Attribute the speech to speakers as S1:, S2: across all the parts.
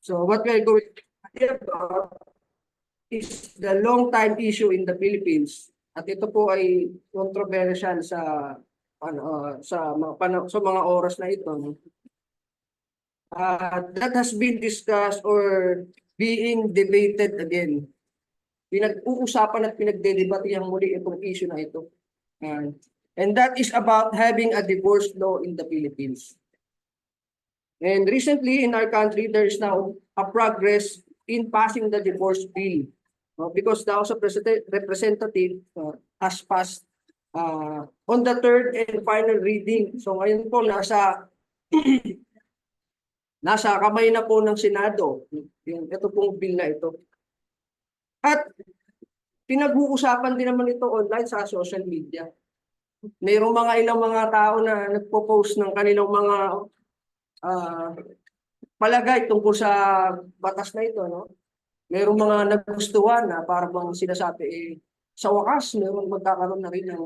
S1: So what we're going to talk about is the long time issue in the Philippines. At ito po ay controversial sa sa mga oras na ito. That has been discussed or being debated again. Pinag-uusapan at pinagdedebatehan muli itong issue na ito. And that is about having a divorce law in the Philippines. And recently in our country, there is now a progress in passing the divorce bill because the House of Representatives has passed on the third and final reading. So ngayon po nasa kamay na po ng Senado ito pong bill na ito. At pinag-uusapan din naman ito online sa social media. Mayroong ilang mga tao na nagpo-post ng kanilang mga palagay tungkol sa batas na ito, no? Mayroong mga nagustuhan na parang sinasabi sa wakas mayroong magkakaroon na rin ng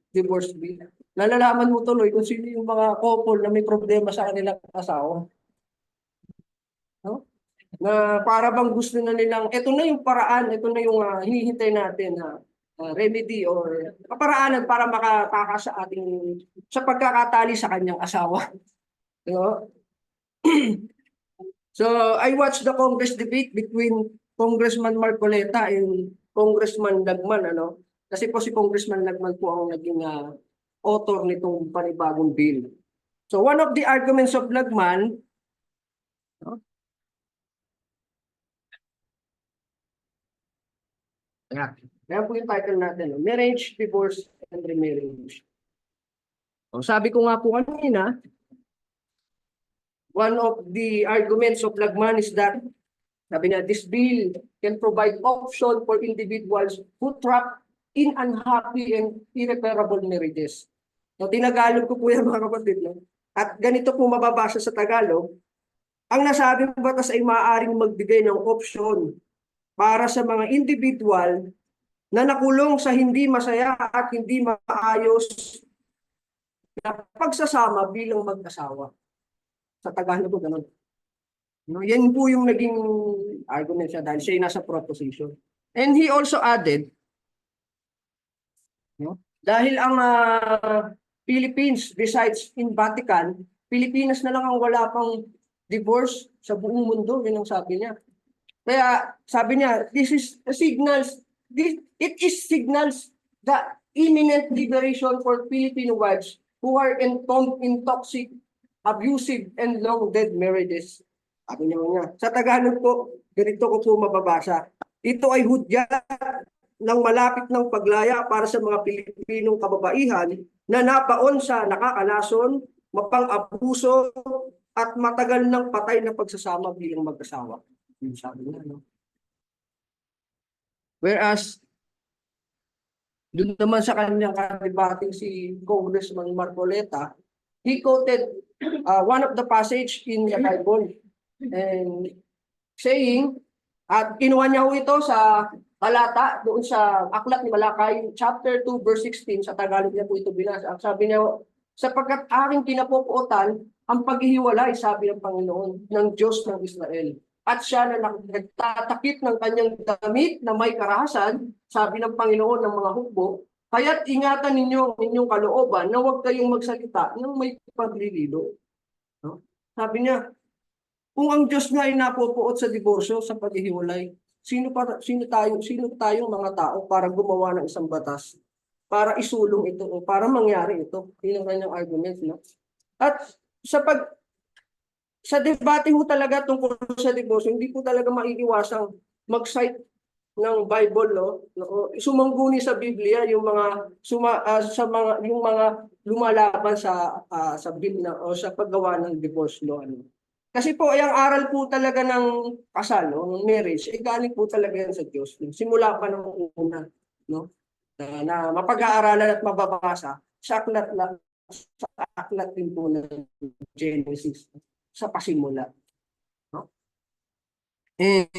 S1: divorce bill. Nalalaman mo tuloy kung sino yung mga couple na may problema sa kanilang asawa. No? Na para bang gusto na nilang ito na yung paraan, ito na yung hinihintay natin na remedy or kaparaanan para makatakas sa pagkakatali sa kanyang asawa. You know? So I watched the Congress debate between Congressman Marcoleta and Congressman Lagman, kasi po si Congressman Lagman po ang naging author nitong panibagong bill. So one of the arguments of Lagman, kaya po yung title natin, Marriage, Divorce, and Remarriage. So, sabi ko nga po kanina, one of the arguments of Lagman is that, sabi niya, this bill can provide option for individuals who trap in unhappy and irreparable marriages. So, tinagalog ko po yan mga kapatid. No? At ganito po mababasa sa Tagalog, ang nasabing batas ay maaaring magbigay ng option para sa mga individual na nakulong sa hindi masaya at hindi maayos na pagsasama bilang mag-asawa. Sa Tagalog po ganun. No, yan po yung naging argument siya dahil siya nasa proposition. And he also added, dahil ang Philippines resides in Vatican, Pilipinas na lang ang wala pang divorce sa buong mundo, yun ang sabi niya. Kaya sabi niya, it signals the imminent liberation for Filipino wives who are entombed in toxic, abusive, and long-dead marriages. Sabi niya, sa Tagalog po, ganito ko po mababasa. Ito ay hudyat ng malapit ng paglaya para sa mga Pilipinong kababaihan na nabaon sa nakakalason, mapang-abuso, at matagal ng patay na pagsasama bilang mag-asawa. Sabi niya, no? Whereas, doon naman sa kanyang kadibating si Congressman Marcoleta, he quoted one of the passage in the Bible and saying, at kinuha niya ho ito sa talata doon sa Aklat ni Malakay, chapter 2, verse 16, sa Tagalog niya po ito binasa. Sabi niya, sapagkat aking kinapupuotan ang paghihiwalay, sabi ng Panginoon, ng Diyos ng Israel. At siya na nagtatakip ng kanyang damit na may karahasan, sabi ng Panginoon ng mga hukbo, kaya't ingatan ninyo ang inyong kalooban na huwag kayong magsalita ng may paglililo. No? Sabi niya, kung ang Diyos nga ay napupuot sa diborsyo, sa paghihiwalay, sino tayong mga tao para gumawa ng isang batas, para isulong ito, o para mangyari ito? Yun ang kanyang argument. No? At sa debate ho talaga tungkol sa divorce, hindi po talaga maiiwasang mag-cite ng Bible, no? Sumangguni sa Biblia yung mga yung mga lumalaban sa bill na o sa paggawa ng divorce law. Kasi po ang aral po talaga ng kasal, no, ng marriage, ay galing po talaga yan sa Diyos. Simula pa ng una, no? Na mapag-aaralan at mababasa sa aklat din po ng Genesis sa pasimula. No? And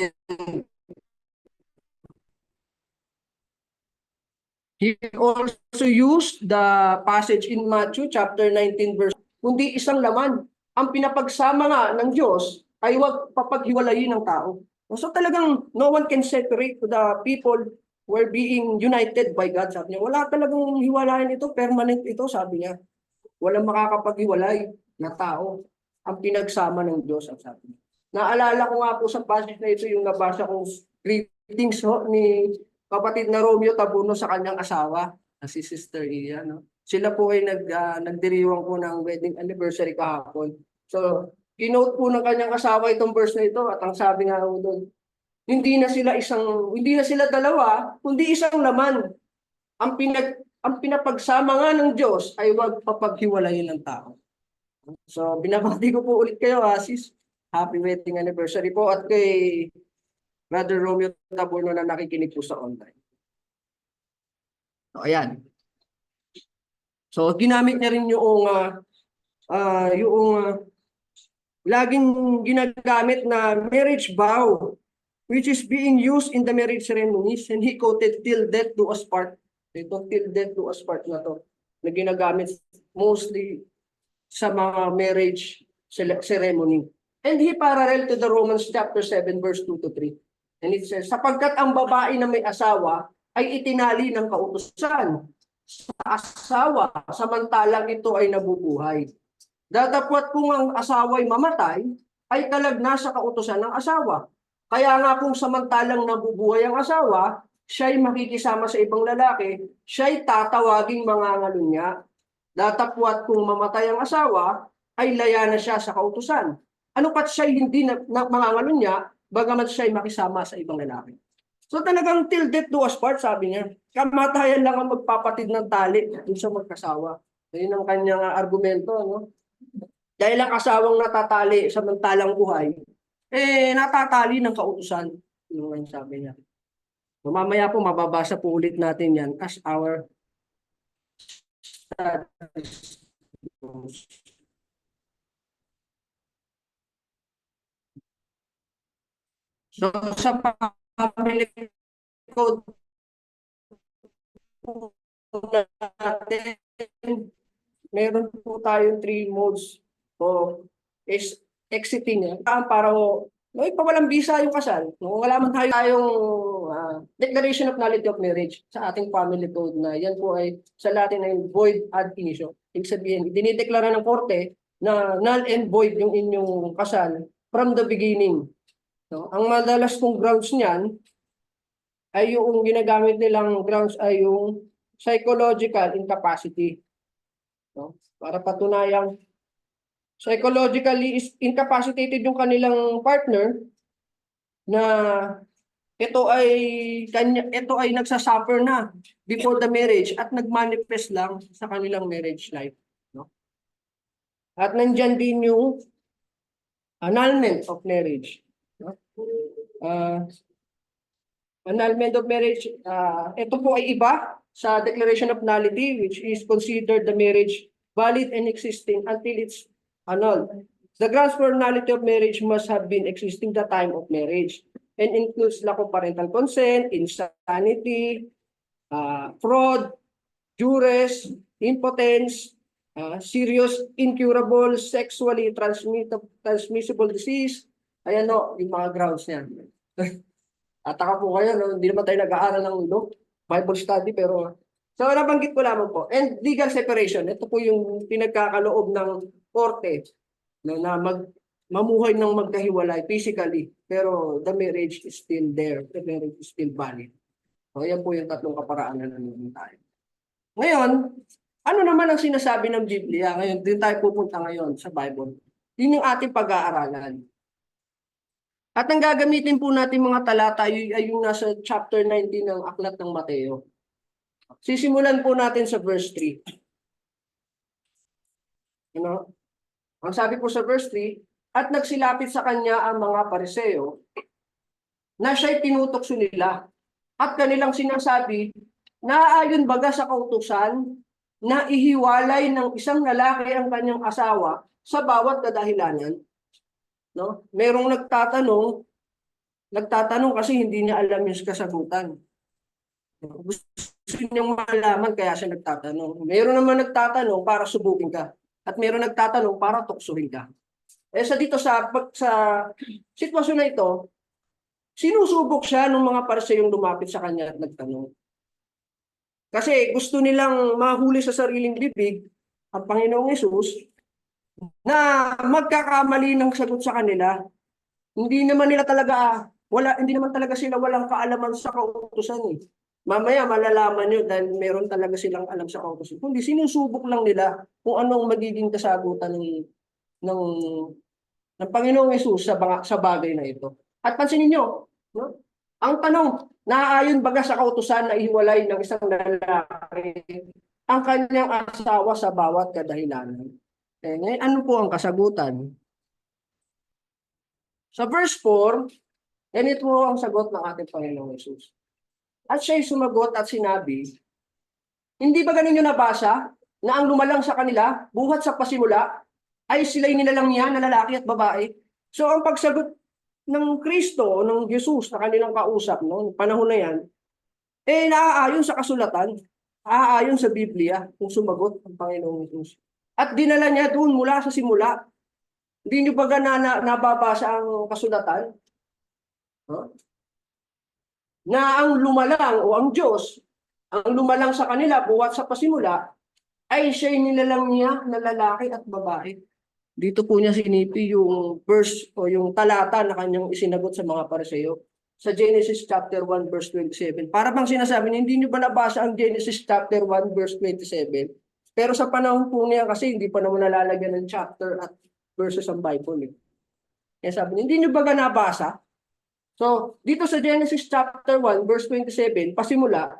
S1: he also used the passage in Matthew chapter 19 verse, kundi isang laman ang pinapagsama nga ng Diyos ay huwag papaghiwalayin ng tao. So talagang no one can separate the people who are being united by God. Sabi niya, wala talagang hiwalayan ito, permanent ito, sabi niya. Walang makakapaghiwalay na tao ang pinagsama ng Diyos, ang sabi niya. Naalala ko nga po sa passage na ito yung nabasa kong greetings ni kapatid na Romeo Tabuno sa kanyang asawa, si Sister Iya. No? Sila po ay nagdiriwang po ng wedding anniversary kahapon. So, kinote po ng kanyang asawa itong verse na ito at ang sabi nga po doon, hindi na sila dalawa, kundi isang laman. Ang pinapagsama nga ng Diyos ay huwag papaghiwalayin ng tao. So, binabati ko po ulit kayo, sis. Happy wedding anniversary po at kay Brother Romeo Taborno na nakikinig po sa online. So, ayan. So, ginamit niya rin yung laging ginagamit na marriage vow, which is being used in the marriage ceremonies, and he quoted till death do us part. Ito, till death do us part na to, na ginagamit mostly sa mga marriage ceremony. And he parallel to the Romans chapter 7 verse 2 to 3. And it says, sapagkat ang babae na may asawa ay itinali ng kautusan sa asawa, samantalang ito ay nabubuhay. Datapwat kung ang asawa ay mamatay, ay kalagna sa kautusan ng asawa. Kaya nga kung samantalang nabubuhay ang asawa, siya'y makikisama sa ibang lalaki, siya'y tatawaging mangangalunya. Datapwat kung mamatay ang asawa, ay laya na siya sa kautusan. Ano pat siya'y hindi na mangangalunya, bagamat siya'y makisama sa ibang lalaki. So talagang till death do us part, sabi niya. Kamatayan lang ang magpapatid ng tali dun sa magkasawa. Yun ang kanyang argumento, no? Dahil ang asawang natatali sa mantalang buhay, natatali ng kautusan. Yun ang sabi niya. So, mamaya po, mababasa po ulit natin yan as our studies. So, sa family code natin, meron po tayong 3 modes of exiting. Para pawalang visa yung kasal. Wala man tayong declaration of nullity of marriage sa ating family code na yan po ay sa Latin ay void ad initio. Ibig sabihin, dinideklara ng korte na null and void yung inyong kasal from the beginning. No? Ang madalas kong grounds niyan ay yung ginagamit nilang grounds ay yung psychological incapacity. No? Para patunayang psychologically incapacitated yung kanilang partner na ito ay nagsasuffer na before the marriage at nagmanifest lang sa kanilang marriage life. No? At nandyan din yung annulment of marriage. No? Annulment of marriage, ito po ay iba sa declaration of nullity, which is considered the marriage valid and existing until it's annulled. The grounds for nullity of marriage must have been existing the time of marriage and includes lack of parental consent, insanity, fraud, duress, impotence, serious incurable sexually transmissible disease. Ayan o, yung mga grounds niya. At taka po kayo, no? Hindi naman tayo nag-aaral ng Bible study, pero so nabanggit ko lamang po. And legal separation, ito po yung pinagkakaloob ng korte, no, na mamuhay ng magkahiwalay physically, pero the marriage is still there, the marriage is still valid. So yan po yung tatlong kaparaanan na naman tayo. Ngayon, ano naman ang sinasabi ng Biblia? Ngayon, din tayo pupunta ngayon sa Bible. Yun yung ating pag-aaralan. At ang gagamitin po natin mga talata ay yung nasa chapter 19 ng Aklat ng Mateo. Sisimulan po natin sa verse 3. Ano? Ang sabi po sa verse 3, at nagsilapit sa kanya ang mga Pariseo na siya'y tinutokso nila at kanilang sinasabi, naaayon baga sa kautusan na ihiwalay ng isang lalaki ang kanyang asawa sa bawat kadahilanan? No? Merong nagtatanong kasi hindi niya alam yung kasagutan. Gusto niyang malaman kaya siya nagtatanong. Meron naman nagtatanong para subukin ka. At meron nagtatanong para tuksuhin ka. Dito sa sitwasyon na ito, sinusubok siya ng mga Pariseyong lumapit sa kanya at nagtanong. Kasi gusto nilang mahuli sa sariling bibig ang Panginoong Hesus na magkakamali ng sagot sa kanila. Hindi naman talaga sila walang kaalaman sa kautusan eh. Mamaya malalaman nyo dahil meron talaga silang alam sa kautusan. Kundi sinusubok lang nila kung anong magiging kasagutan ng Panginoong Hesus sa bagay na ito. At pansinin nyo, no? Ang tanong, naaayon baga sa kautusan na ihiwalay ng isang lalaki ang kanyang asawa sa bawat kadahilanan? Ngayon, ano po ang kasagutan? Sa verse 4, ganito ang sagot ng ating Panginoong Hesus. At siya'y sumagot at sinabi, hindi ba ganinyo nabasa na ang lumalang sa kanila, buhat sa pasimula, ay sila'y nilalang niya na lalaki at babae? So ang pagsagot ng Kristo, ng Jesus na kanilang kausap, no, panahon na yan, naaayon sa kasulatan, naaayon sa Biblia kung sumagot ang Panginoong Jesus. At dinala niya doon mula sa simula. Hindi niyo ba nababasa ang kasulatan? Huh? Na ang lumalang o ang Diyos, ang lumalang sa kanila buhat sa pasimula, ay siya'y nilalang niya na lalaki at babae. Dito po niya sinipi yung verse o yung talata na kanyang isinagot sa mga Pariseyo. Sa Genesis chapter 1 verse 27. Para bang sinasabi niya, hindi niyo ba nabasa ang Genesis chapter 1 verse 27? Pero sa panahon po niya kasi hindi pa naman nalalagyan ng chapter at verses ang Bible. Kaya sabi niya, hindi niyo ba nabasa? So, dito sa Genesis chapter 1 verse 27, pasimula,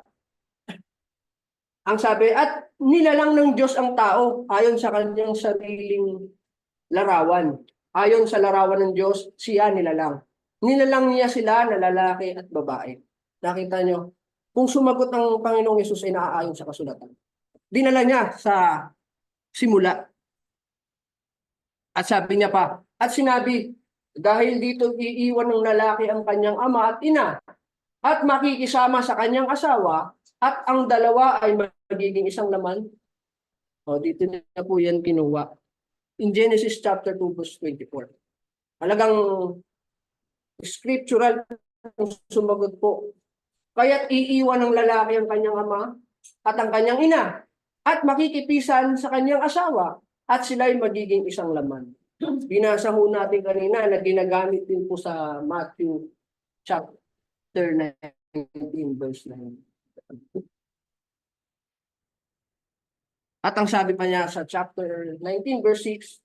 S1: ang sabi, at nilalang ng Diyos ang tao ayon sa kanyang sariling larawan. Ayon sa larawan ng Diyos, siya nilalang. Nilalang niya sila na lalaki at babae. Nakita niyo, kung sumagot ang Panginoong Hesus ay naaayon sa kasulatan. Dinala niya sa simula. At sabi niya pa, at sinabi, dahil dito iiwan ng lalaki ang kanyang ama at ina, at makikisama sa kanyang asawa, at ang dalawa ay magiging isang laman. O, dito na po yan kinuha. In Genesis chapter 2 verse 24. Talagang scriptural sumagot po. Kaya't iiwan ng lalaki ang kanyang ama at ang kanyang ina at makikipisan sa kanyang asawa at sila'y magiging isang laman. Binasa ho natin kanina na ginagamit din po sa Matthew chapter 19 verse 9. At ang sabi pa niya sa chapter 19 verse 6,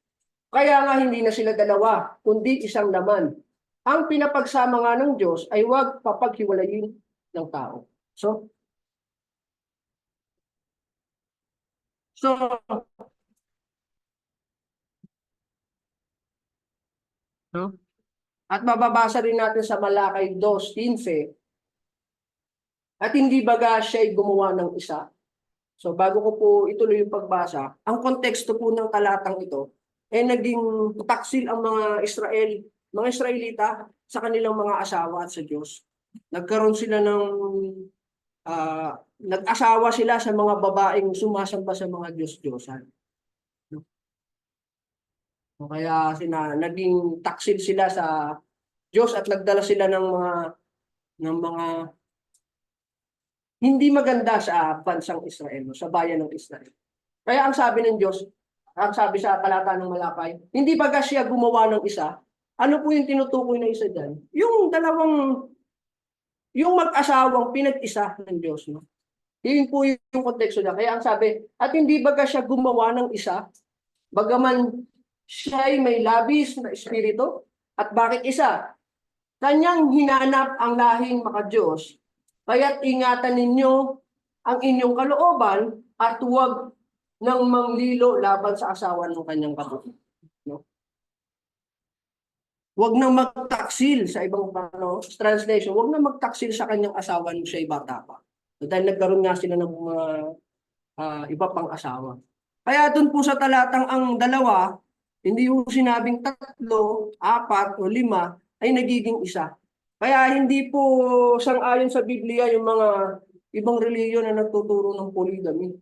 S1: kaya nga hindi na sila dalawa, kundi isang laman. Ang pinapagsama nga ng Diyos ay huwag papaghiwalayin ng tao. So, no? At mababasa rin natin sa Malakay 2:15, at hindi baga siya'y gumawa ng isa. So bago ko po ituloy yung pagbasa, ang konteksto po ng talatang ito ay naging taksil ang mga Israelita sa kanilang mga asawa at sa Diyos. Nagkaroon sila ng nag-asawa sila sa mga babaeng sumasamba sa mga Diyos-Diyosan. Kaya naging taksil sila sa Diyos at nagdala sila ng mga hindi maganda sa bansang Israel, sa bayan ng Israel. Kaya ang sabi ng Diyos, ang sabi sa talata ng Malakay, hindi baga siya gumawa ng isa? Ano po yung tinutukoy na isa dyan? Yung mag-asawang pinag-isa ng Diyos. No? Yun po yung konteksto niya. Kaya ang sabi, at hindi baga siya gumawa ng isa, bagaman siya'y may labis na espiritu, at bakit isa? Kanyang hinanap ang lahing maka-Diyos, kaya't ingatan ninyo ang inyong kalooban at huwag nang manglilo laban sa asawa ng kanyang kapatid. No? Huwag nang magtaksil sa ibang translation, huwag nang magtaksil sa kanyang asawa nung siya'y bata pa. So, dahil nagkaroon nga sila ng mga iba pang asawa. Kaya dun po sa talatang ang dalawa, hindi po sinabing 3, 4 o 5 ay nagiging isa. Kaya hindi po sang-ayon sa Biblia yung mga ibang reliyon na nagtuturo ng polygamy,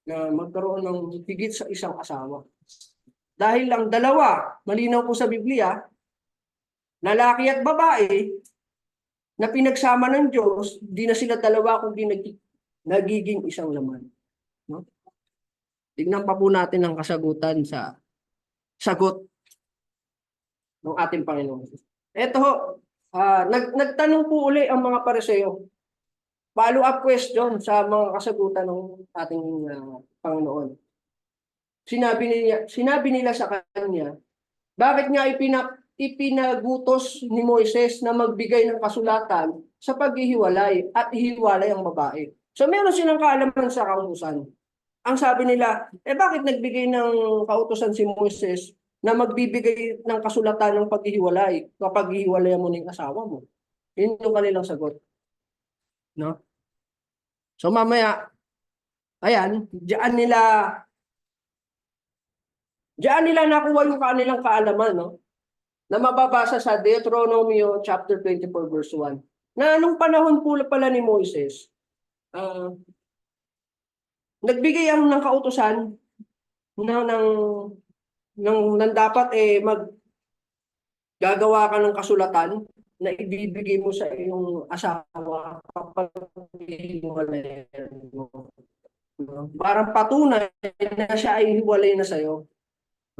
S1: na magkaroon ng higit sa isang asawa. Dahil lang dalawa, malinaw po sa Biblia, lalaki at babae, na pinagsama ng Diyos, di na sila dalawa kundi nagiging isang laman. No? Tignan pa po natin ang kasagutan sa sagot ng ating Panginoon. Ito ho, nagtanong po uli ang mga Pariseo. Follow-up question sa mga kasagutan ng ating Panginoon. Sinabi nila sa kanya, bakit nga ipinagutos ni Moises na magbigay ng kasulatan sa paghihiwalay at ihiwalay ang babae? So meron silang kaalaman sa kautusan. Ang sabi nila, bakit nagbigay ng kautusan si Moises na magbibigay ng kasulatan ng paghihiwalay kapag hihiwalayan mo ng asawa mo? Yun yung kanilang sagot. No? So mamaya, ayan, diyan nila nakuha yung kanilang kaalaman, no? Na mababasa sa Deuteronomy chapter 24 verse 1. Na nung panahon po pala ni Moises, nagbigay ang ng kautusan ng dapat gagawa ka ng kasulatan na ibibigay mo sa iyong asawa kapag hiwalayan mo. Parang patunay na siya ay hiwalay na sa iyo.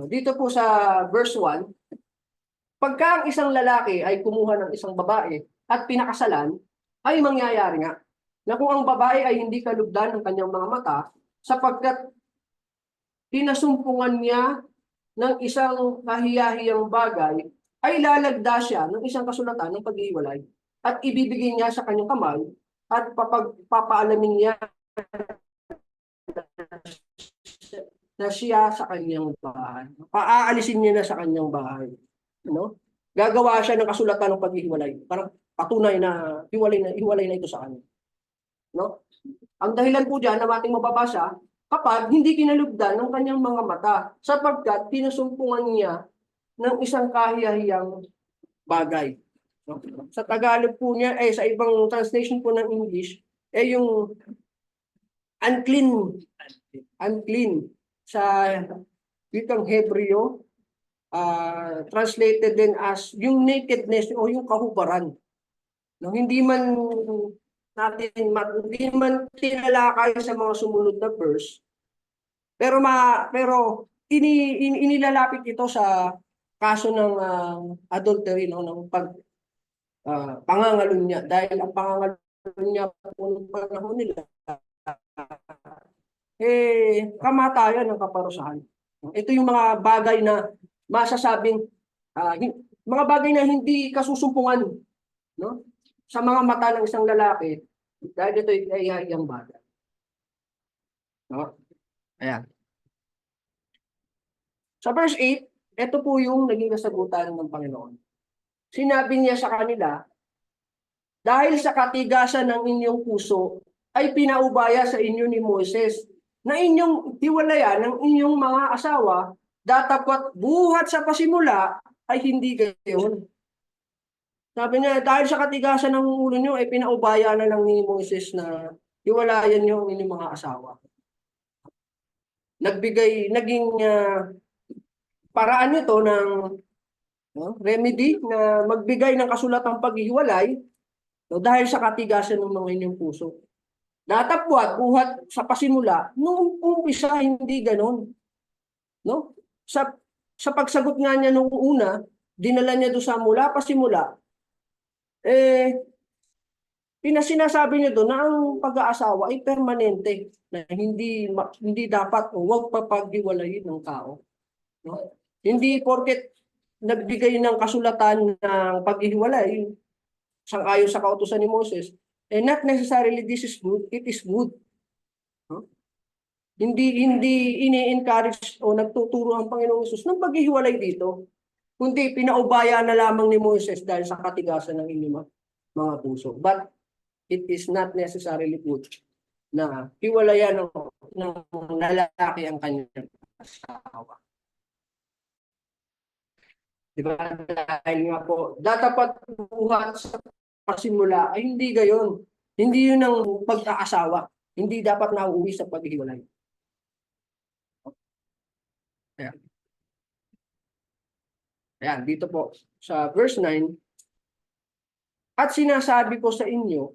S1: Dito po sa verse 1, pagka ang isang lalaki ay kumuha ng isang babae at pinakasalan, ay mangyayari nga na kung ang babae ay hindi kalugdan ng kanyang mga mata sapagkat pinasumpungan niya ng isang kahiyahiyang bagay, ay lalagda siya ng isang kasulatan ng paghihiwalay at ibibigay niya sa kanyang kamay at papaalamin niya na siya sa kanyang bahay. Paaalisin niya na sa kanyang bahay. No? Gagawa siya ng kasulatan ng paghihiwalay. Parang patunay na hiwalay na ito sa kanya. No? Ang dahilan po diyan na ating mababasa, kapag hindi kinalugdan ng kanyang mga mata, sapagkat pinasumpungan niya ng isang kahiyahiyang bagay. No? Sa Tagalog po niya, sa ibang translation po ng English, yung unclean sa wikang Hebreo, translated din as yung nakedness o yung kahubaran. No, hindi man tinalakay sa mga sumunod na verse, pero inilalapit ito sa kaso ng adultery, no, ng pangangalun niya, dahil ang pangangalun niya po ng panahon nila kamatayan ng kaparusahan. Ito yung mga bagay na masasabing mga bagay na hindi kasusumpungan, no, sa mga mata ng isang lalaki dahil ito ay kahiyahiyang bagay. No? Ayan. Sa verse 8, ito po yung naging kasagutan ng Panginoon. Sinabi niya sa kanila, dahil sa katigasan ng inyong puso ay pinaubaya sa inyo ni Moises na inyong hiwalayan ng inyong mga asawa, datapwat buhat sa pasimula ay hindi gayon. Sabi niya, dahil sa katigasan ng ulo niyo, ay pinaubaya na lang ni Moises na hiwalayan niyo ang inyong mga asawa. Naging paraan nito ng remedy na magbigay ng kasulatang paghihiwalay, no, dahil sa katigasan ng mga inyong puso. Datapwat buhat sa pasimula, nung umpisa hindi ganon. No? Sa pagsagot nga niya nung una, dinala niya doon sa mula pasimula, sinasabi niya doon na ang pag-aasawa ay permanente, na hindi dapat o huwag papaghiwalayin ng tao. No? Hindi porket nagbigay ng kasulatan ng paghihiwalay sang-ayon sa kautusan ni Moses, not necessarily this is good, it is good. No? Hindi ini-encourage o nagtuturo ang Panginoong Hesus ng paghihiwalay dito, kundi pinaubaya na lamang ni Moses dahil sa katigasan ng inyong mga puso. But it is not necessarily good na hiwalayan ng lalaki ang kanyang asawa. Diba? Dahil nga po, dapat buhat sa pasimula ay hindi gayon. Hindi yun ang pag-aasawa. Hindi dapat nauuwi sa paghihiwalay. Yeah. Ayan, dito po sa verse 9. At sinasabi ko sa inyo,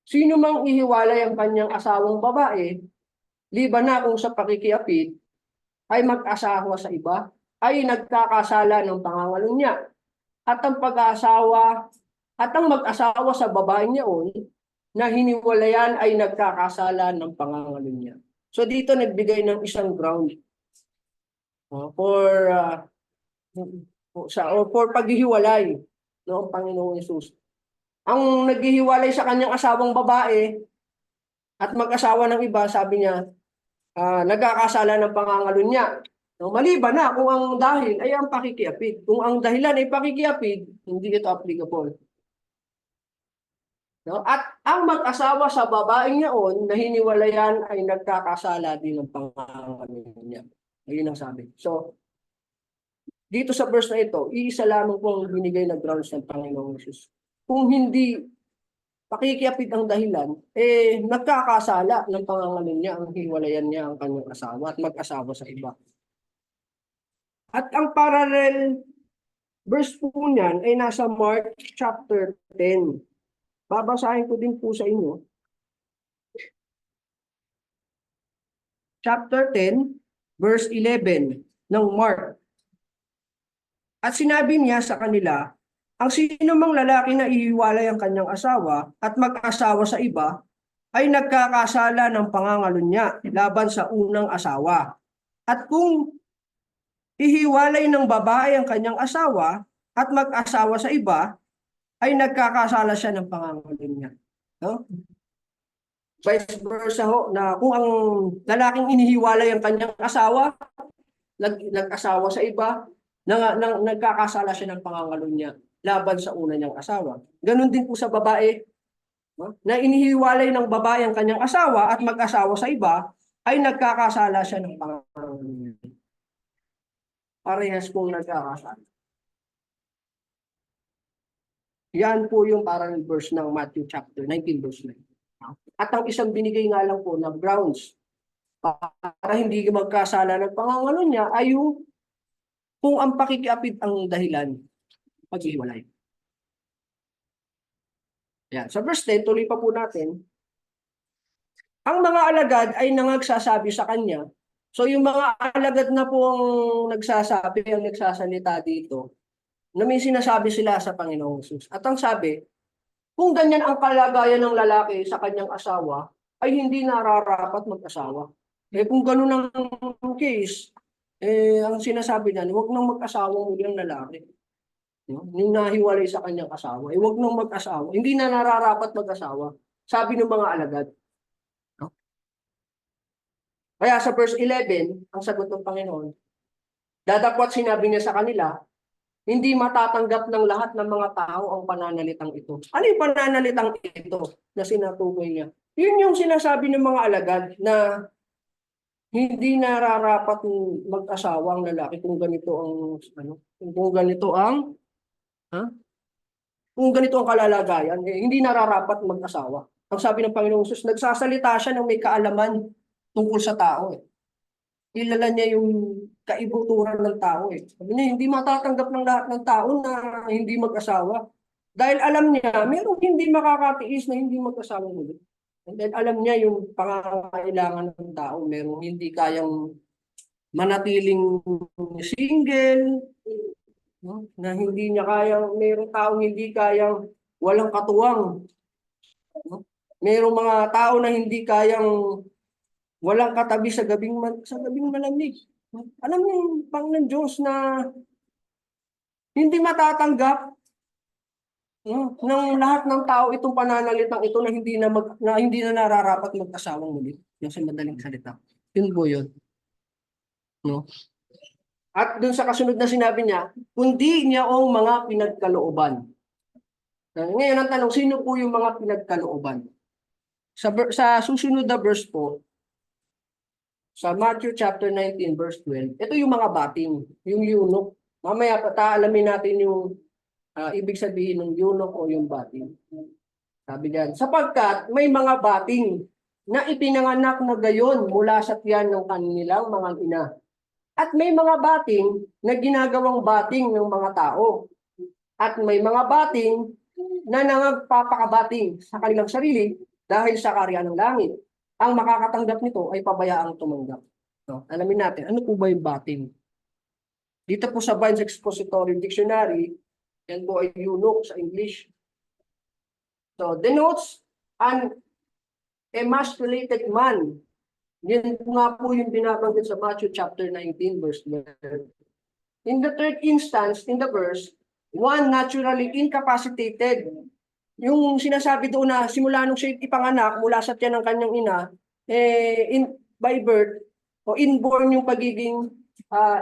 S1: sino mang ihiwalay ang kanyang asawang babae, liban na kung sa pakikiapid, ay mag-asawa sa iba, ay nagkakasala ng pangangalunya. At ang pag-aasawa, at ang mag-asawa sa babaeng niyaon, na hiniwalayan ay nagkakasala ng pangangalunya. So dito nagbigay ng isang ground for for paghihiwalay ng Panginoong Hesus. Ang naghihiwalay sa kanyang asawang babae at mag-asawa ng iba, sabi niya, nagkakasala ng pangangalunya. No, maliban na kung ang dahil ay ang pakikiapid. Kung ang dahilan ay pakikiapid, hindi ito applicable. No? At ang mag-asawa sa babaeng niyaon na hiniwalayan ay nagkakasala din ng pangangalunya. Ayun ang sabi. So, dito sa verse na ito, iisa lamang po ang binigay na grounds ng Panginoong Hesus. Kung hindi pakikiapid ang dahilan, nagkakasala ng pangangalunya ang hiwalayan niya ang kanyang asawa at mag-asawa sa iba. At ang parallel verse po niyan ay nasa Mark chapter 10. Babasahin ko din po sa inyo. Chapter 10, verse 11 ng Mark. At sinabi niya sa kanila, ang sino mang lalaki na ihiwalay ang kanyang asawa at mag-asawa sa iba, ay nagkakasala ng pangangalunya laban sa unang asawa. At kung ihiwalay ng babae ang kanyang asawa at mag-asawa sa iba, ay nagkakasala siya ng pangangalunya. No? Vice versa ho, na kung ang lalaking inihiwalay ang kanyang asawa, nag-asawa sa iba, nagkakasala siya ng pangangalunya laban sa una niyang asawa. Ganon din po sa babae, no? Na inihiwalay ng babae ang kanyang asawa at mag-asawa sa iba, ay nagkakasala siya ng pangangalunya. Parehas pong nagkakasala. Yan po yung parang verse ng Matthew chapter 19 verse 9. At ang isang binigay nga lang po na grounds para hindi magkasala ng pangangalunya ay yung kung ang pakikiapid ang dahilan, paghihiwalay. Yan. Sa verse 10, tuloy pa po natin. Ang mga alagad ay nangagsasabi sa kanya. So yung mga alagad na po ang nagsasabi, ang nagsasalita dito, na may sinasabi sila sa Panginoong Hesus. At ang sabi, kung ganyan ang kalagayan ng lalaki sa kanyang asawa, ay hindi nararapat mag-asawa. Kung ganun ang case, ang sinasabi niyan, huwag nang mag-asawa muli ang lalaki. Yung nahiwalay sa kanyang asawa, huwag nang mag-asawa. Hindi na nararapat mag-asawa. Sabi ng mga alagad. Kaya sa verse 11, ang sagot ng Panginoon, dadakwat sinabi niya sa kanila, hindi matatanggap ng lahat ng mga tao ang pananalitang ito. Ano yung pananalitang ito na sinatukoy niya? Yun yung sinasabi ng mga alagad na hindi nararapat mag-asawa ang lalaki kung ganito ang kung ganito ang kung ganito ang kalalagayan, hindi nararapat mag-asawa. Ang sabi ng Panginoong Hesus, nagsasalita siya ng may kaalaman tungkol sa tao. Kilala niya yung kaibuturan ng tao. Sabi niya, hindi matatanggap ng lahat ng tao na hindi mag-asawa. Dahil alam niya, mayroong hindi makakatiis na hindi mag-asawa muli. And then alam niya yung pangangailangan ng tao. Mayroong hindi kayang manatiling single, no? Na hindi niya kayang, mayroong taong hindi kayang walang katuwang. No? Mayroong mga tao na hindi kayang walang katabi sa gabing malamig. Alam mo yung Panginoon Diyos na hindi matatanggap ng lahat ng tao itong pananalitang ito na hindi na nararapat mag-asawang muli. Yung sa madaling salita. Yun po yun. No? At dun sa kasunod na sinabi niya, kundi niya ang mga pinagkalooban. Ngayon ang tanong, sino po yung mga pinagkalooban? Sa susunod na verse po, sa Matthew chapter 19 verse 12, ito yung mga bating, yung eunuch. Mamaya pataalamin natin yung ibig sabihin ng eunuch o yung bating. Sabi diyan, sapagkat may mga bating na ipinanganak na gayon mula sa tiyan ng kanilang mga ina. At may mga bating na ginagawang bating ng mga tao. At may mga bating na nagpapakabating sa kanilang sarili dahil sa karya ng langit. Ang makakatanggap nito ay pabayaang tumanggap. No? Alamin natin, ano po ba yung bating? Dito po sa Vine's Expository Dictionary, yan po ay eunuch sa English. So, denotes an emasculated man. Yan po nga po yung binabanggit sa Matthew chapter 19, verse 12. In the third instance, in the verse, one naturally incapacitated. Yung sinasabi doon na simula nung siya ipanganak mula sa tiyan ng kanyang ina, by birth, o inborn yung pagiging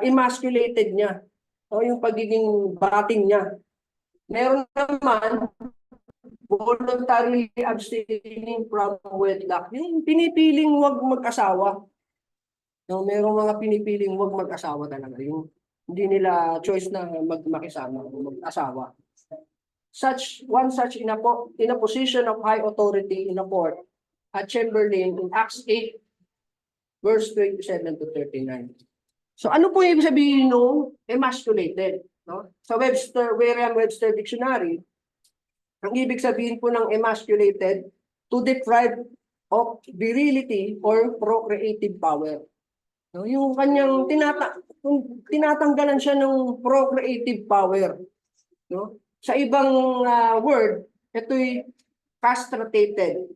S1: emasculated niya, o yung pagiging bating niya. Meron naman, voluntarily abstaining from wedlock. Yung pinipiling huwag mag-asawa. No, merong mga pinipiling huwag mag-asawa talaga. Yung hindi nila choice na makisama o mag-asawa. One such in a position of high authority in a court, a chamberlain in Acts 8, verse 27 to 39. So ano po yung ibig sabihin ng emasculated? No? Sa Merriam-Webster Dictionary, ang ibig sabihin po ng emasculated, to deprive of virility or procreative power. No, yung kanyang tinatanggalan siya ng procreative power. No? Sa ibang word, ito'y castrated.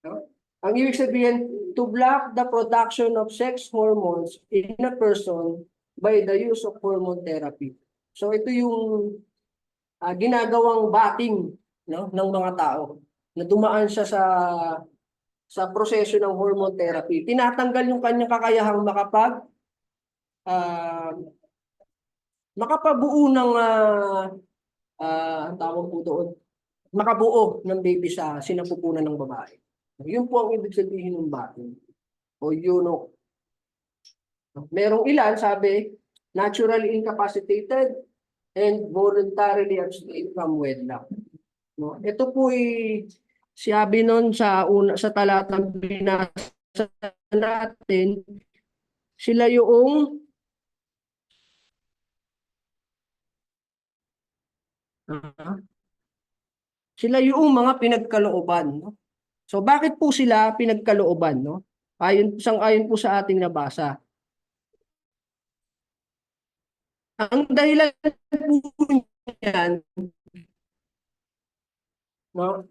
S1: No? Ang ibig sabihin, to block the production of sex hormones in a person by the use of hormone therapy. So ito yung ginagawang bating, no, ng mga tao na dumaan siya sa proseso ng hormone therapy. Tinatanggal yung kanyang kakayahang makapabuo ng ang tawag po doon, makabuo ng baby sa sinapupunan ng babae. Yun po ang ibig sabihin ng bating o eunuch. Merong ilan, sabi, naturally incapacitated and voluntarily abstain from wedlock. No? Ito po ay sabi nun sa talatang binasa natin, sila yung mga pinagkalooban. No? So bakit po sila pinagkalooban? No? Ayon po sa ating nabasa. Ang dahilan po niyan, no?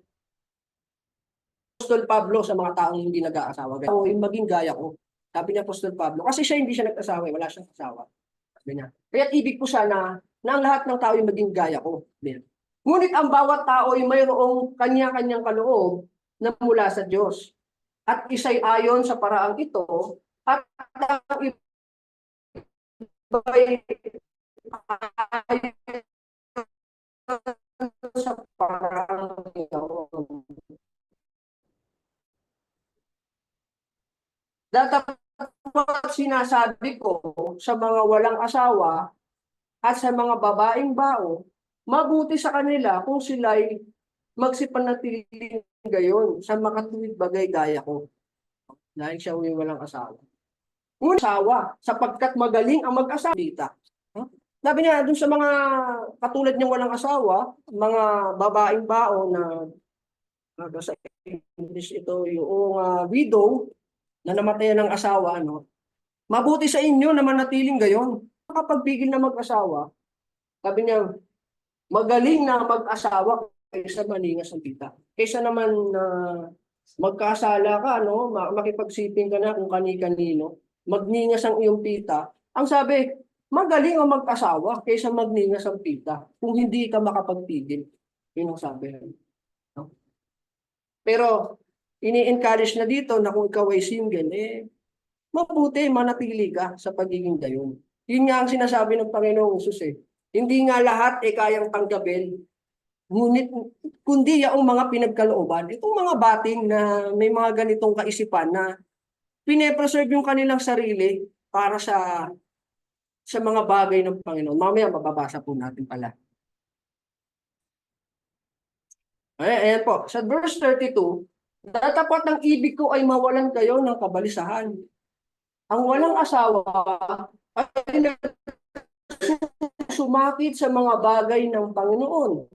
S1: Apostol Pablo sa mga taong hindi nag-aasawa. O yung maging gaya ko. Sabi niya Apostol Pablo. Kasi siya hindi siya nag-asawa. Wala siyang asawa. Sabi niya. Kaya ibig po sana na ang lahat ng tao yung maging gaya ko. Ngunit ang bawat tao ay mayroong kanya-kanyang kaloob na mula sa Diyos. At isa'y ayon sa paraang ito at ang iba'y ayon sa paraang ito. Dapat sinasabi ko sa mga walang asawa at sa mga babaeng bao, mabuti sa kanila kung sila'y magsipanatiling gayon sa makatuwid bagay gaya ko. Dahil siya walang asawa. Ngunit asawa, sapagkat magaling ang mag-asawa. Sabi niya, dun sa mga katulad niyang walang asawa, mga babaeng bao na sa English ito yung widow, na namatayan ng asawa, ano, mabuti sa inyo na manatiling gayon. Kapag pigil na mag-asawa, sabi niya, magaling na mag-asawa kaysa maningas ang pita. Kaysa naman magkasala ka, no, makipagsiping ka na kung kani-kanino, magningas ang iyong pita. Ang sabi, magaling ang mag-asawa kaysa magningas ang pita kung hindi ka makapagpigil. Yun ang sabi. No? Pero, ini-encourage na dito na kung ikaw ay single, mabuti, manatili ka sa pagiging gayon. Yun nga ang sinasabi ng Panginoong Hesus Hindi nga lahat kayang tanggapin. Ngunit, kundi yung mga pinagkalooban, itong mga bating na may mga ganitong kaisipan na pine-preserve yung kanilang sarili para sa mga bagay ng Panginoon. Mamaya mababasa po natin pala. Ayan po, sa verse 32, datapat ng ibig ko ay mawalan kayo ng kabalisahan. Ang walang asawa ay sumakit sa mga bagay ng Panginoon.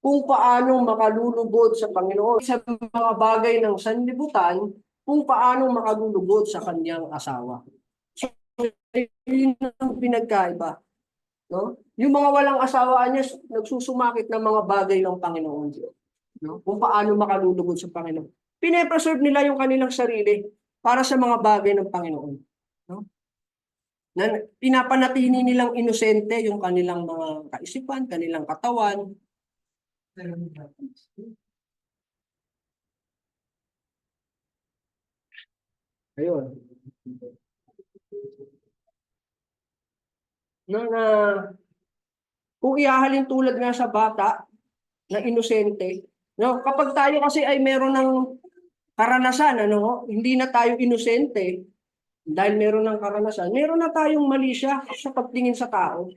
S1: Kung paano makalulugod sa Panginoon sa mga bagay ng sanlibutan, kung paano makalulugod sa kanyang asawa. So, yun ang pinagkaiba. No? Yung mga walang asawa niya, nagsusumakit ng mga bagay ng Panginoon. No? Kung paano makalulugod sa Panginoon. Pine-preserve nila yung kanilang sarili para sa mga bagay ng Panginoon. No? Na pinapanatili nilang inosente yung kanilang mga kaisipan, kanilang katawan. Ayun. Na kung ihahalin tulad nga sa bata na inosente, no? Kapag tayo kasi ay meron ng karanasan, ano, hindi na tayo inosente dahil meron ng karanasan, meron na tayong mali siya sa pagtingin sa tao.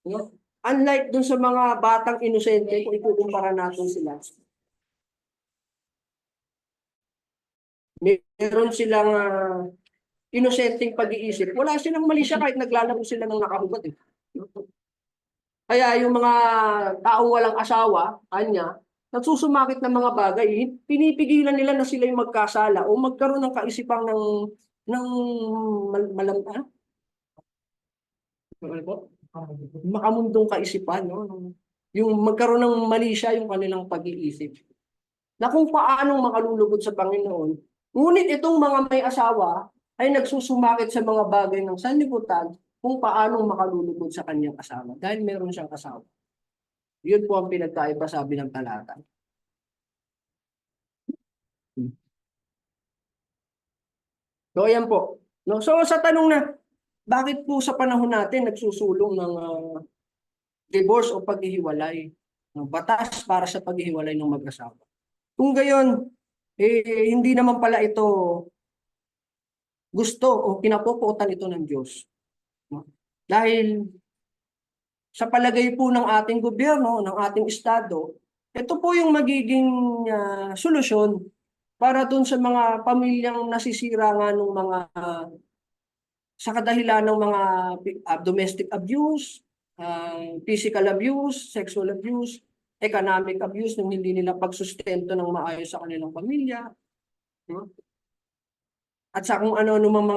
S1: No? Unlike dun sa mga batang inosente, kung ikukumpara natin sila, meron silang inosenteng pag-iisip. Wala silang mali siya kahit naglalaro sila ng nakahubad. Eh. Kaya yung mga taong walang asawa, kanya, nagsusumakit ng mga bagay, pinipigilan nila na sila yung magkasala o magkaroon ng kaisipang ng malamta, ano po? Makamundong kaisipan, no? Yung magkaroon ng mali siya yung kanilang pag-iisip. Na kung paano makalulugod sa Panginoon, ngunit itong mga may asawa ay nagsusumakit sa mga bagay ng sanlibutan kung paano makalulugod sa kanyang asawa dahil meron siyang asawa. Yun po ang pinagkaiba sabi ng talata. So, ayan po. No? So, sa tanong na, bakit po sa panahon natin nagsusulong ng divorce o paghihiwalay? Ng batas para sa paghihiwalay ng mag-asawa. Kung gayon, hindi naman pala ito gusto o kinapupuotan ito ng Diyos. No? Dahil sa palagay po ng ating gobyerno, ng ating estado, ito po yung magiging solusyon para dun sa mga pamilyang nasisira nga ng mga sa kadahilan ng mga domestic abuse, physical abuse, sexual abuse, economic abuse nung hindi nila pagsustento ng maayos sa kanilang pamilya. No? At sa kung ano namang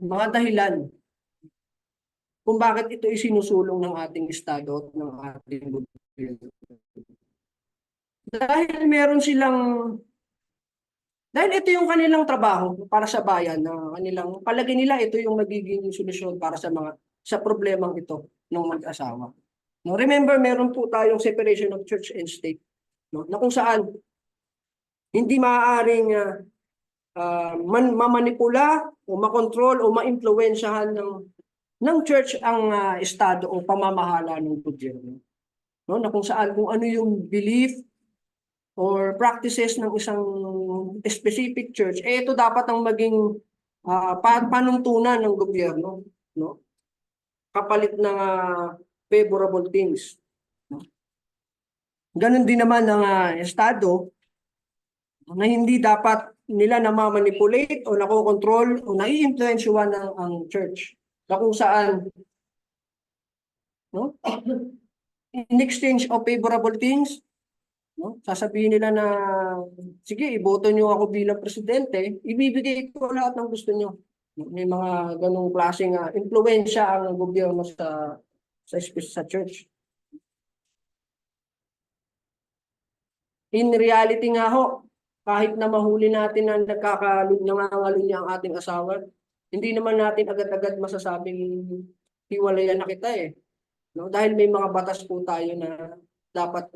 S1: mga dahilan kung bakit ito isinusulong ng ating estado at ng ating gobyerno. Dahil meron silang dahil ito yung kanilang trabaho para sa bayan na kanilang palagi nila ito yung magiging solusyon para sa problemang ito ng mag-asawa. No, remember meron po tayong separation of church and state, no? Na kung saan hindi maaaring mamanipula o makontrol o maimpluwensyahan ng church ang estado o pamamahala ng gobyerno. No, na kung saan kung ano yung belief or practices ng isang specific church, ito dapat ang maging panuntunan ng gobyerno, no? Kapalit ng favorable things. No? Ganon din naman ng estado na hindi dapat nila namamanipulate o nakokontrol o nai-influensyahan ang church. Na kung saan, no? In exchange of favorable things, no? Sasabihin nila na, sige, iboto nyo ako bilang presidente, ibibigay ko lahat ng gusto nyo. May mga ganong klaseng influensya ang gobyerno sa church. In reality nga ho, kahit na mahuli natin na nangangalunya ang ating asawa, hindi naman natin agad-agad masasabing hiwalayan na kita eh. No? Dahil may mga batas po tayo na dapat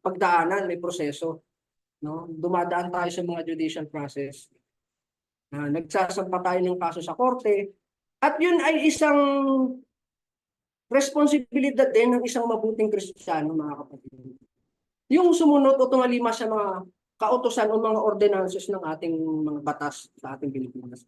S1: pagdaanan, may proseso. No? Dumadaan tayo sa mga judicial process. Nagsasampa tayo ng kaso sa korte. At yun ay isang responsibilidad din ng isang mabuting Kristiyano, mga kapatid. Yung sumunod o tumalima sa mga kautosan o mga ordinances ng ating mga batas sa ating Pilipinas.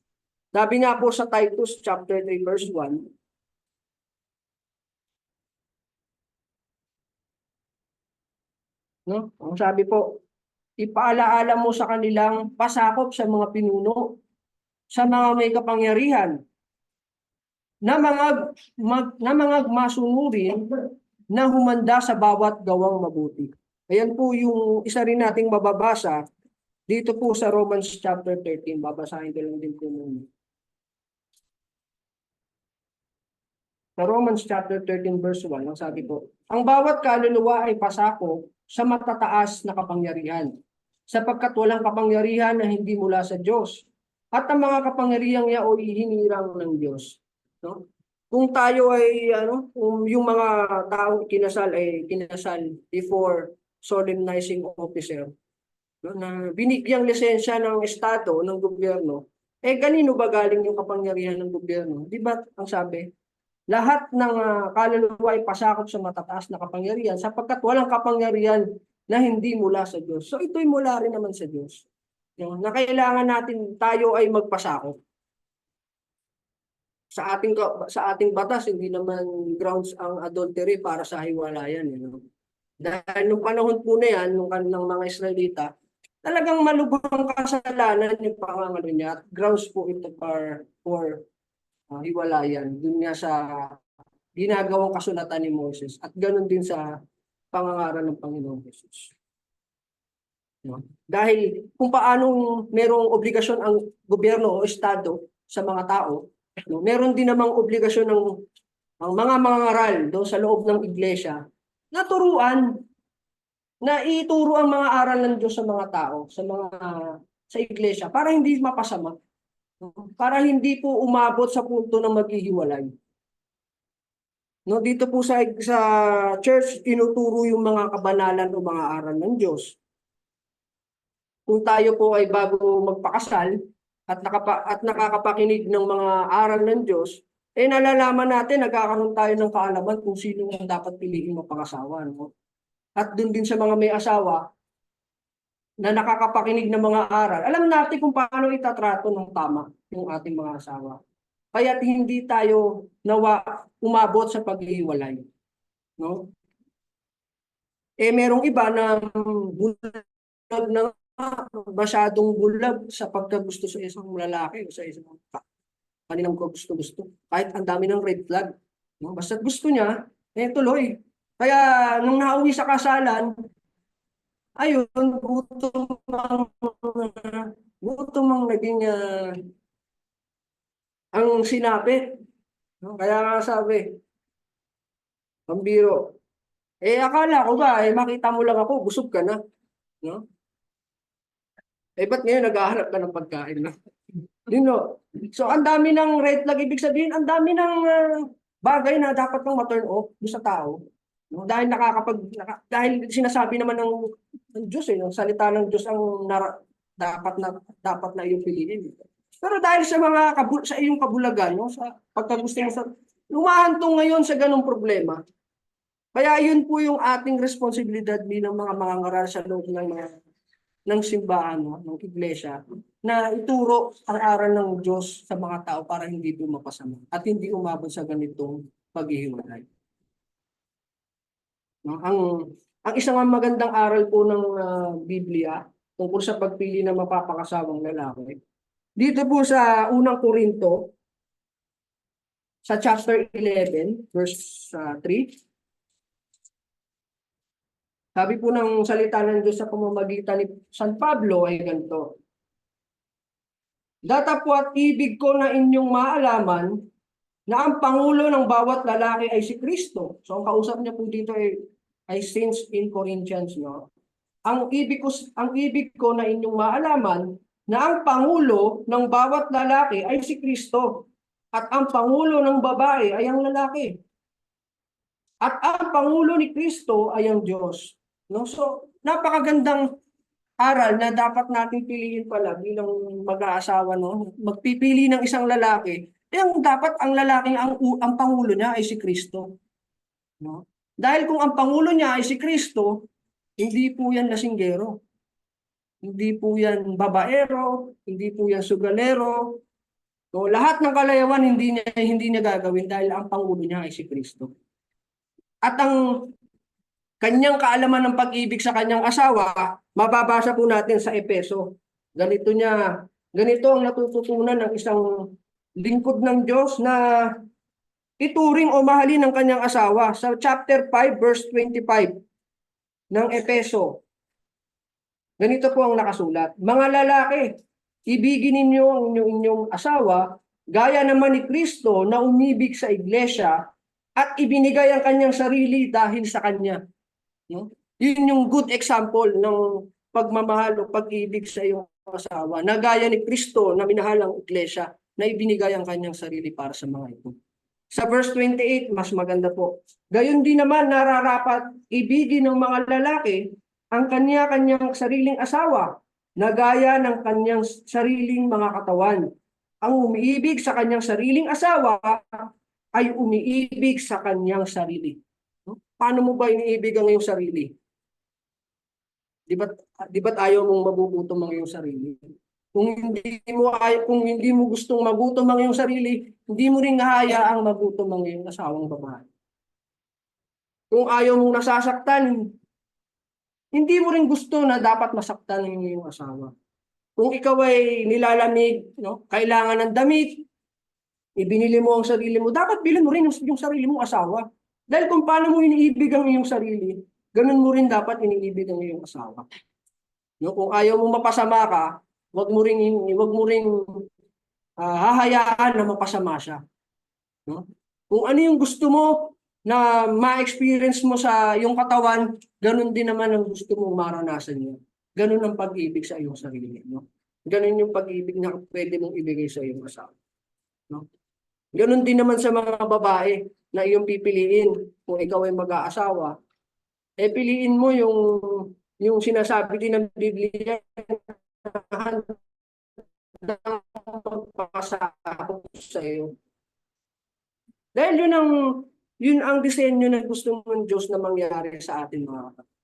S1: Sabi nga po sa Titus chapter 3 verse 1, no? Ang sabi po, ipaalaala mo sa kanilang pasakop sa mga pinuno sa mga may kapangyarihan na mga masunurin na humanda sa bawat gawang mabuti. Ayan po yung isa rin nating mababasa dito po sa Romans chapter 13. Babasahin ko lang din po muna. Sa Romans chapter 13 verse 1, ang sabi po, ang bawat kaluluwa ay pasako sa matataas na kapangyarihan, sapagkat walang kapangyarihan na hindi mula sa Diyos. At ang mga kapangyarihang yaoy hinirang ng Diyos. No? Kung tayo ay kung yung mga taong kinasal ay kinasal before solemnizing officer, no, na binigyang lisensya ng estado, ng gobyerno, kanino ba galing yung kapangyarihan ng gobyerno? Di ba ang sabi? Lahat ng kaluluwa ay pasakop sa matataas na kapangyarihan sapagkat walang kapangyarihan na hindi mula sa Diyos. So ito'y mula rin naman sa Diyos. Na kailangan natin tayo ay magpasakop. Sa ating batas, hindi naman grounds ang adultery para sa hiwalayan. Dahil nung panahon po na yan, nung kanilang mga Israelita, talagang malubhang kasalanan yung pangangalo niya at grounds po ito for hiwalayan. Doon nga sa ginagawang kasulatan ni Moses at ganoon din sa pangangaral ng Panginoong Jesus. No? Dahil kung paano merong obligasyon ang gobyerno o estado sa mga tao, no? Meron din namang obligasyon ng ang mga mangangaral doon sa loob ng iglesia na turuan, na ituro ang mga aral ng Diyos sa mga tao, sa iglesia para hindi mapasama, para hindi po umabot sa punto ng maghihiwalay. No, dito po sa church, tinuturo yung mga kabanalan o mga aral ng Diyos. Kung tayo po ay bago magpakasal at nakakapakinig ng mga aral ng Diyos, nalalaman natin, nagkakaroon tayo ng kaalaman kung sino ang dapat piliin mapakasawa. No? At dun din sa mga may asawa na nakakapakinig ng mga aral, alam natin kung paano itatrato ng tama yung ating mga asawa. Kaya't hindi tayo umabot sa paghihiwalay. No? Merong iba na bulag na masyadong bulag sa pagkagusto sa isang lalaki o sa isang kanilang gusto-gusto. Kahit ang dami ng red flag. No? Basta gusto niya, tuloy. Kaya nung nauwi sa kasalan, ayun, gutom ang naging ang sinapit. No? Kaya nga sabi, pambiro, akala ko ba, makita mo lang ako, busog ka na. No? Ba't ngayon naghahanap ka ng pagkain na? So, ang dami ng red flag, ibig sabihin, ang dami ng bagay na dapat nang ma-turn off sa tao. No? Dahil sinasabi naman ng Diyos, ng salita ng Diyos ang dapat na iyong piliin. Pero dahil sa iyong kabulagan, no? Sa pagkagusto mo lumahantong ngayon sa ganong problema. Kaya yun po yung ating responsibilidad bilang mga mangangaral sa loob ng simbahan, no? Ng iglesia, na ituro ang aral ng Diyos sa mga tao para hindi po mapasama at hindi umabot sa ganitong paghihiwalay. No? Ang isang magandang aral po ng Biblia tungkol sa pagpili ng mapapakasawang lalaki, dito po sa unang Korinto, sa chapter 11, verse 3, sabi po ng salita ng Diyos sa pamamagitan ni San Pablo ay ganito. Datapwat ibig ko na inyong maalaman na ang pangulo ng bawat lalaki ay si Kristo. So ang kausap niya po dito ay saints in Corinthians. No? Ang ibig ko na inyong maalaman na ang pangulo ng bawat lalaki ay si Kristo. At ang pangulo ng babae ay ang lalaki. At ang pangulo ni Kristo ay ang Diyos. No? So, napakagandang aral na dapat natin piliin pala bilang mag-aasawa. No? Magpipili ng isang lalaki. Dapat ang lalaki, ang pangulo niya ay si Kristo. No? Dahil kung ang pangulo niya ay si Kristo, hindi po yan lasinggero. Hindi po yan babaero, hindi po yan sugalero. So, lahat ng kalayawan hindi niya gagawin dahil ang pangulo niya ay si Kristo. At ang kanyang kaalaman ng pag-ibig sa kanyang asawa, mababasa po natin sa Epeso. Ganito niya Ganito ang natututunan ng isang lingkod ng Diyos na ituring o mahalin ang kanyang asawa sa chapter 5 verse 25 ng Epeso. Ganito po ang nakasulat. Mga lalaki, ibigin ninyo ang inyong asawa gaya naman ni Kristo na umibig sa iglesia at ibinigay ang kanyang sarili dahil sa kanya. No? Yun yung good example ng pagmamahal o pag-ibig sa iyong asawa na gaya ni Kristo na minahal ang iglesia na ibinigay ang kanyang sarili para sa mga ito. Sa verse 28, mas maganda po. Gayon din naman nararapat ibigin ng mga lalaki ang kanya-kanyang sariling asawa na gaya ng kanyang sariling mga katawan. Ang umiibig sa kanyang sariling asawa ay umiibig sa kanyang sarili. Paano mo ba iniibig ang iyong sarili? Di ba't ayaw mong magugutom ang iyong sarili? Kung hindi mo gustong magutom ang iyong sarili, hindi mo rin hahayaang magutom ang iyong asawang babae. Kung ayaw mong nasasaktan, hindi mo rin gusto na dapat masaktan ang iyong asawa. Kung ikaw ay nilalamig, no, kailangan ng damit, ibinili mo ang sarili mo, dapat bilhin mo rin yung sarili mong asawa. Dahil kung paano mo iniibig ang iyong sarili, ganun mo rin dapat iniibig ang iyong asawa. No, kung ayaw mo mapasama ka, wag mo ring hahayaan na mapasama siya. No? Kung ano yung gusto mo na ma-experience mo sa iyong katawan, ganun din naman ang gusto mong maranasan niyo. Ganun ang pag-ibig sa iyong sarili. No? Ganun yung pag-ibig na pwede mong ibigay sa iyong asawa. No? Ganun din naman sa mga babae na iyong pipiliin kung ikaw ay mag-aasawa. Eh piliin mo yung sinasabi din ng Biblia na magpasakop sa iyo. Dahil yun ang disenyo na gusto ng Diyos na mangyari sa atin mga kapatid.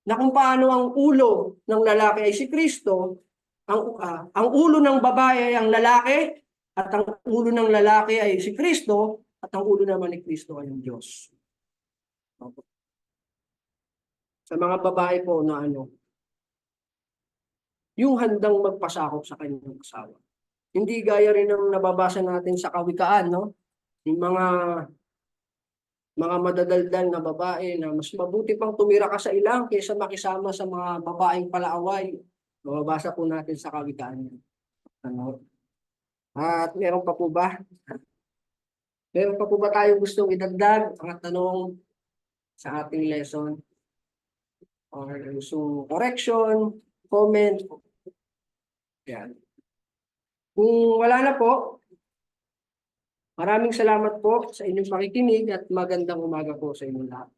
S1: Na kung paano ang ulo ng lalaki ay si Kristo, ang ulo ng babae ay ang lalaki, at ang ulo ng lalaki ay si Kristo, at ang ulo naman ni Kristo ay ang Diyos. Sa mga babae po na yung handang magpasakop sa kanyang asawa. Hindi gaya rin ng nababasa natin sa Kawikaan, no? Yung mga madadaldal na babae na mas mabuti pang tumira ka sa ilang kaysa makisama sa mga babaeng palaaway. Mababasa po natin sa Kawikaan. At meron pa po ba? Meron pa po ba tayong gustong idagdag? Ang tanong sa ating lesson? Or gustong correction, comment? Yan. Kung wala na po, maraming salamat po sa inyong pakikinig at magandang umaga po sa inyong lahat.